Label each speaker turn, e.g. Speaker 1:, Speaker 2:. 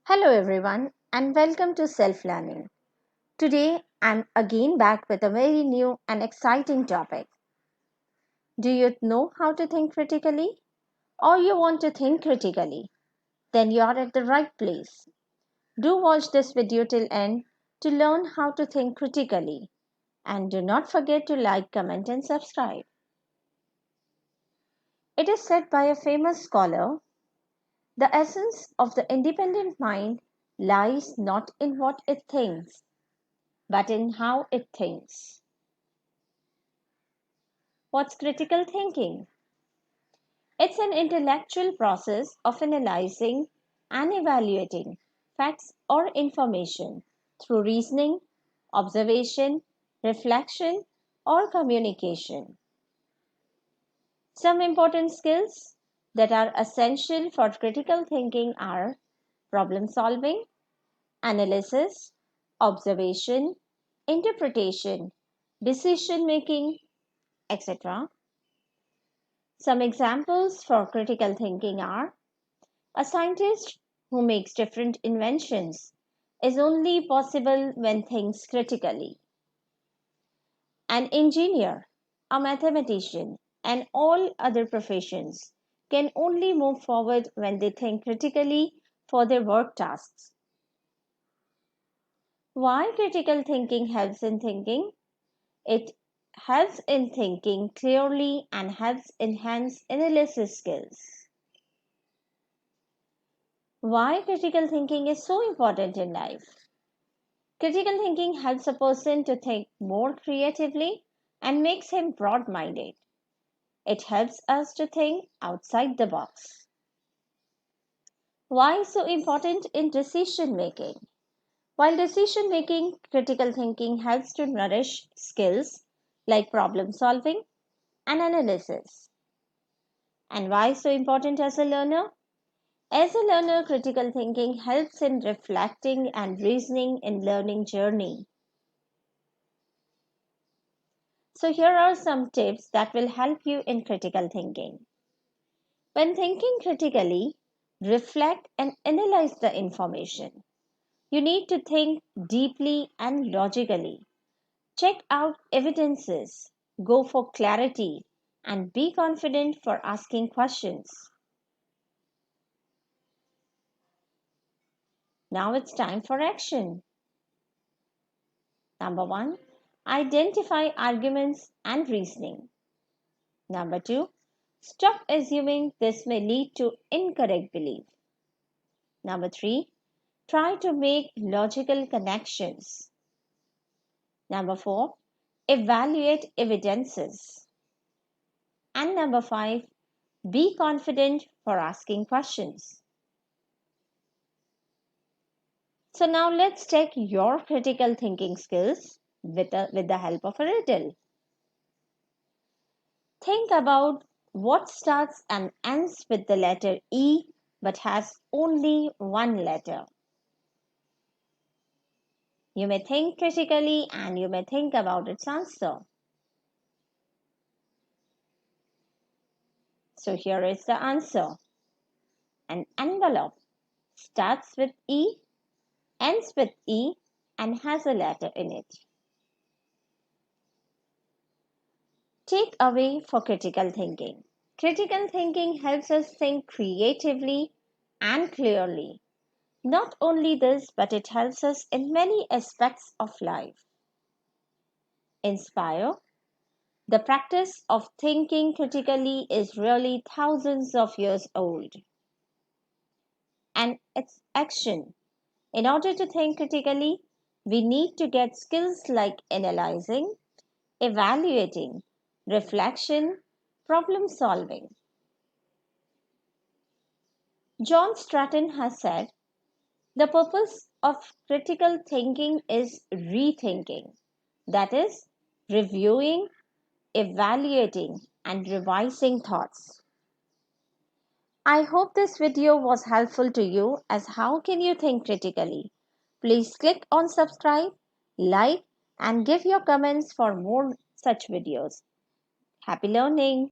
Speaker 1: Hello everyone and welcome to Self Learning. Today I'm again back with a very new and exciting topic. Do you know how to think critically? Or you want to think critically? Then you are at the right place. Do watch this video till end to learn how to think critically. And do not forget to like, comment and subscribe. It is said by a famous scholar, the essence of the independent mind lies not in what it thinks, but in how it thinks. What's critical thinking? It's an intellectual process of analyzing and evaluating facts or information through reasoning, observation, reflection, or communication. Some important skills that are essential for critical thinking are problem solving, analysis, observation, interpretation, decision making, etc. Some examples for critical thinking are a scientist who makes different inventions is only possible when thinks critically. An engineer, a mathematician, and all other professions can only move forward when they think critically for their work tasks. Why critical thinking helps in thinking? It helps in thinking clearly and helps enhance analysis skills. Why critical thinking is so important in life? Critical thinking helps a person to think more creatively and makes him broad minded. It helps us to think outside the box. Why so important in decision making? While decision making, critical thinking helps to nourish skills like problem solving and analysis. And why so important as a learner? As a learner, critical thinking helps in reflecting and reasoning in learning journey. So here are some tips that will help you in critical thinking. When thinking critically, reflect and analyze the information. You need to think deeply and logically. Check out evidences, go for clarity, and be confident for asking questions. Now it's time for action. Number 1, identify arguments and reasoning. Number 2, stop assuming this may lead to incorrect belief. Number 3, try to make logical connections. Number 4, evaluate evidences. And number 5, be confident for asking questions. So now let's check your critical thinking skills with the help of a riddle. Think about what starts and ends with the letter E but has only one letter. You may think critically and you may think about its answer. So here is the answer. An envelope starts with E, ends with E, and has a letter in it. Take away for critical thinking. Critical thinking helps us think creatively and clearly. Not only this, but it helps us in many aspects of life. Inspire. The practice of thinking critically is really thousands of years old. And its action. In order to think critically, we need to get skills like analyzing, evaluating, reflection, problem solving. John Stratton has said, the purpose of critical thinking is rethinking, that is, reviewing, evaluating, and revising thoughts. I hope this video was helpful to you as how can you think critically. Please click on subscribe, like, and give your comments for more such videos. Happy learning!